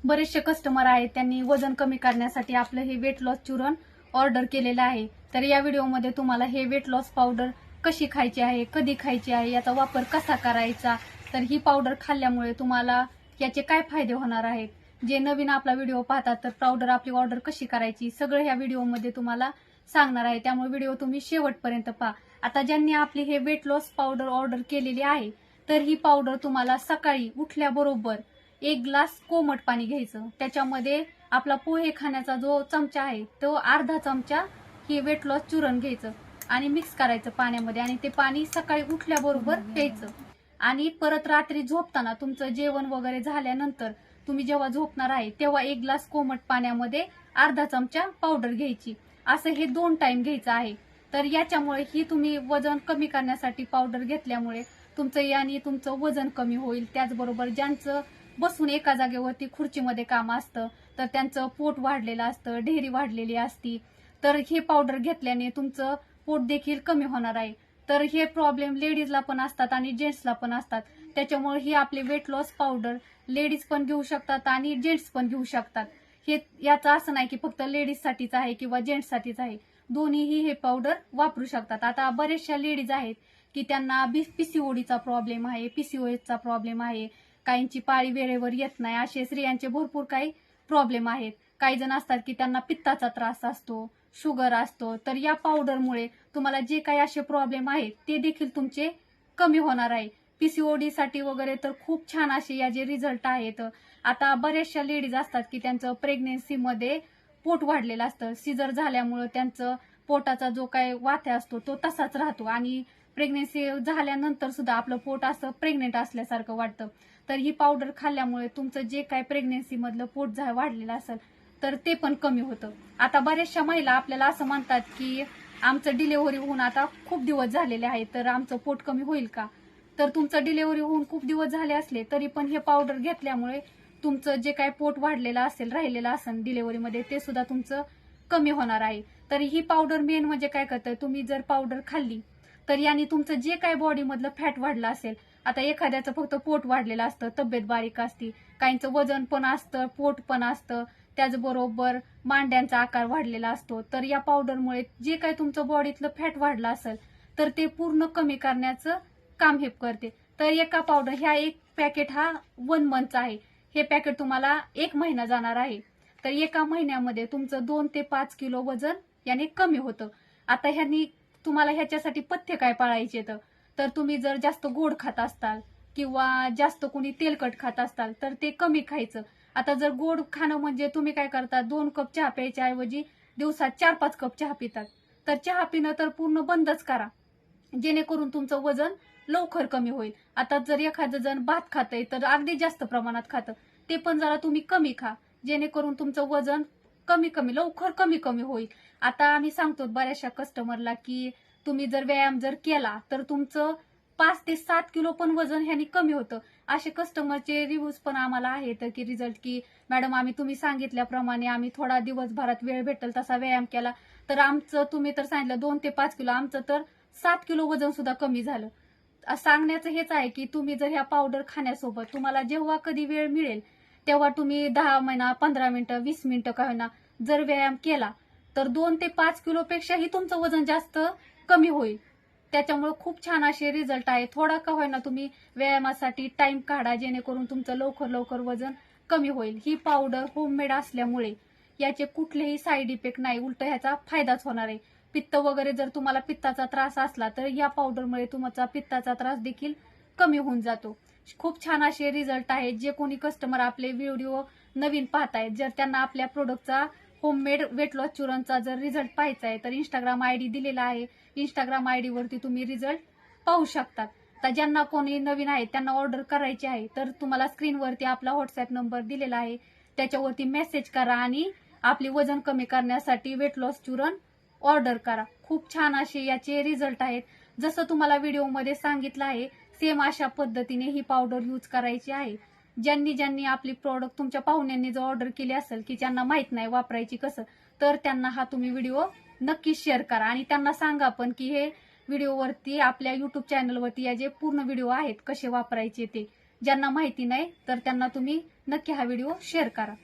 बरेचसे कस्टमर आहेत त्यांनी वजन कमी करण्यासाठी आपलं हे वेट लॉस चूर्ण ऑर्डर केलेलं आहे। तर या व्हिडिओमध्ये तुम्हाला हे वेट लॉस पावडर कशी खायची आहे, कधी खायची आहे, याचा वापर कसा करायचा, तर ही पावडर खाल्ल्यामुळे तुम्हाला याचे काय फायदे होणार आहेत, जे नवीन आपला व्हिडिओ पाहतात तर पावडर आपली ऑर्डर कशी करायची सगळं ह्या व्हिडिओमध्ये तुम्हाला सांगणार आहे। त्यामुळे व्हिडिओ तुम्ही शेवटपर्यंत पहा। आता ज्यांनी आपली हे वेट लॉस पावडर ऑर्डर केलेली आहे तर ही पावडर तुम्हाला सकाळी उठल्याबरोबर 1 ग्लास कोमट पाणी घ्यायचं, त्याच्यामध्ये आपला पोहे खाण्याचा जो चमचा आहे तो अर्धा चमचा ही वेट लॉस चूर्ण घ्यायचं आणि मिक्स करायचं पाण्यामध्ये आणि ते पाणी सकाळी उठल्याबरोबर प्यायचं। आणि परत रात्री झोपताना तुमचं जेवण वगैरे झाल्यानंतर तुम्ही जेव्हा झोपणार आहे तेव्हा 1 ग्लास कोमट पाण्यामध्ये अर्धा चमचा पावडर घ्यायची, असं हे 2 टाइम घ्यायचं आहे। तर याच्यामुळे ही तुम्ही वजन कमी करण्यासाठी पावडर घेतल्यामुळे तुमचं याने तुमचं वजन कमी होईल। त्याचबरोबर ज्यांचं बसून एका जागेवरती खुर्चीमध्ये काम असतं तर त्यांचं पोट वाढलेलं असतं, ढेरी वाढलेली असती, तर हे पावडर घेतल्याने तुमचं पोट देखील कमी होणार आहे। तर हे प्रॉब्लेम लेडीजला पण असतात आणि जेंट्सला पण असतात, त्याच्यामुळे ही आपली वेट लॉस पावडर लेडीज पण घेऊ शकतात आणि जेंट्स पण घेऊ शकतात। हे याचं असं नाही की फक्त लेडीजसाठीच आहे किंवा जेंट्ससाठीच आहे, दोन्हीही हे पावडर वापरू शकतात। आता बरेचशा लेडीज आहेत की त्यांना पीसीओडीचा प्रॉब्लेम आहे, पीसीओएसचा प्रॉब्लेम आहे, काहींची पाळी वेळेवर येत नाही, असे स्त्रियांचे भरपूर काही प्रॉब्लेम आहेत। काही जण असतात की त्यांना पित्ताचा त्रास असतो, शुगर असतो, तर या पावडरमुळे तुम्हाला जे काही असे प्रॉब्लेम आहेत ते देखील तुमचे कमी होणार आहे। पीसीओडी साठी वगैरे तर खूप छान असे याचे रिझल्ट आहेत। आता बऱ्याचशा लेडीज असतात की त्यांचं प्रेग्नेन्सीमध्ये पोट वाढलेलं असतं, सिजर झाल्यामुळे त्यांचं पोटाचा जो काही वात्या असतो तो तसाच राहतो आणि प्रेग्नेन्सी झाल्यानंतर सुद्धा आपलं पोट असं प्रेग्नेंट असल्यासारखं वाटतं। तर ही पावडर खाल्ल्यामुळे तुमचं जे काही प्रेग्नेन्सी मधलं पोट वाढलेलं असेल तर ते पण कमी होतं। आता बऱ्याचशा महिला आपल्याला असं म्हणतात की आमचं डिलिव्हरी होऊन आता खूप दिवस झालेले आहेत तर आमचं पोट कमी होईल का, तर तुमचं डिलिव्हरी होऊन खूप दिवस झाले असले तरी पण हे पावडर घेतल्यामुळे तुमचं जे काही पोट वाढलेलं असेल, राहिलेलं असेल डिलिव्हरीमध्ये, ते सुद्धा तुमचं कमी होणार आहे। तर ही पावडर मेन म्हणजे काय करतं, तुम्ही जर पावडर खाल्ली तर याने तुमचं जे काही बॉडीमधलं फॅट वाढलं असेल, आता एखाद्याचं फक्त पोट वाढलेलं असतं, तब्येत बारीक असती, काहींचं वजन पण असतं, पोट पण असतं, त्याचबरोबर मांड्यांचा आकार वाढलेला असतो, तर या पावडरमुळे जे काही तुमचं बॉडीतलं फॅट वाढलं असेल तर ते पूर्ण कमी करण्याचं काम हे करते। तर एका पावडर ह्या एक पॅकेट हा 1 मंथचा आहे, हे पॅकेट तुम्हाला 1 महिना जाणार आहे। तर एका महिन्यामध्ये तुमचं 2 ते 5 किलो वजन याने कमी होतं। आता ह्यांनी तुम्हाला ह्याच्यासाठी पथ्य काय पाळायचे तर तुम्ही जर जास्त गोड खात असताल किंवा जास्त कोणी तेलकट खात असताल तर ते कमी खायचं। आता जर गोड खाणं म्हणजे तुम्ही काय करता, 2 कप चहा प्यायच्या ऐवजी दिवसात 4-5 कप चहा पितात, तर चहा पिणं तर पूर्ण बंदच करा, जेणेकरून तुमचं वजन लवकर कमी होईल। आता जर एखादं जण भात खातंय तर अगदी जास्त प्रमाणात खातं, ते पण जरा तुम्ही कमी खा, जेणेकरून तुमचं वजन लवकर कमी होईल। आता आम्ही सांगतो बऱ्याचशा कस्टमरला की तुम्ही जर व्यायाम केला तर तुमचं 5 ते 7 किलो पण वजन ह्यानी कमी होतं। असे कस्टमरचे रिव्ह्यूज पण आम्हाला आहेत की रिझल्ट की मॅडम आम्ही तुम्ही सांगितल्याप्रमाणे आम्ही थोडा दिवसभरात वेळ भेटेल तसा व्यायाम केला तर आमचं, तुम्ही तर सांगितलं 2 ते 5 किलो, आमचं तर 7 किलो वजन सुद्धा कमी झालं। सांगण्याचं हेच आहे की तुम्ही जर ह्या पावडर खाण्यासोबत तुम्हाला जेव्हा कधी वेळ मिळेल तेव्हा तुम्ही 10 मिनिटं, 15 मिनिटं, 20 मिनिटं का होईना जर व्यायाम केला तर 2 ते 5 किलो पेक्षाही तुमचं वजन जास्त कमी होईल। त्याच्यामुळे खूप छान असे रिझल्ट आहे। थोडा का होईना तुम्ही व्यायामासाठी टाइम काढा, जेणेकरून तुमचं लवकर वजन कमी होईल। ही पावडर होममेड असल्यामुळे याचे कुठलेही साईड इफेक्ट नाही, उलट ह्याचा फायदाच होणार आहे। पित्त वगैरे जर तुम्हाला पित्ताचा त्रास असला तर या पावडरमुळे तुमचा पित्ताचा त्रास देखील कमी होऊन जातो। खूप छान असे रिझल्ट आहेत। जे कोणी कस्टमर आपले व्हिडिओ नवीन पाहतायत, जर त्यांना आपल्या प्रोडक्टचा होममेड वेट लॉस चूर्णचा जर रिझल्ट पाहायचा आहे तर इंस्टाग्राम आयडी दिलेला आहे, इंस्टाग्राम आयडी वरती तुम्ही रिझल्ट पाहू शकतात। तर ज्यांना कोणी नवीन आहे त्यांना ऑर्डर करायची आहे तर तुम्हाला स्क्रीनवरती आपला व्हॉट्सअप नंबर दिलेला आहे, त्याच्यावरती मेसेज करा आणि आपली वजन कमी करण्यासाठी वेट लॉस चूर्ण ऑर्डर करा। खूप छान असे याचे रिझल्ट आहेत। जसं तुम्हाला व्हिडिओमध्ये सांगितलं आहे सेम अशा पद्धतीने ही पावडर यूज करायची आहे। ज्यांनी आपली प्रोडक्ट तुमच्या पाहुण्यांनी जर ऑर्डर केली असेल की ज्यांना माहित नाही वापरायची कसं, तर त्यांना हा तुम्ही व्हिडिओ नक्की शेअर करा आणि त्यांना सांगा पण की हे व्हिडिओवरती आपल्या युट्यूब चॅनलवरती या जे पूर्ण व्हिडिओ आहेत कसे वापरायचे ते, ज्यांना माहिती नाही तर त्यांना तुम्ही नक्की हा व्हिडिओ शेअर करा.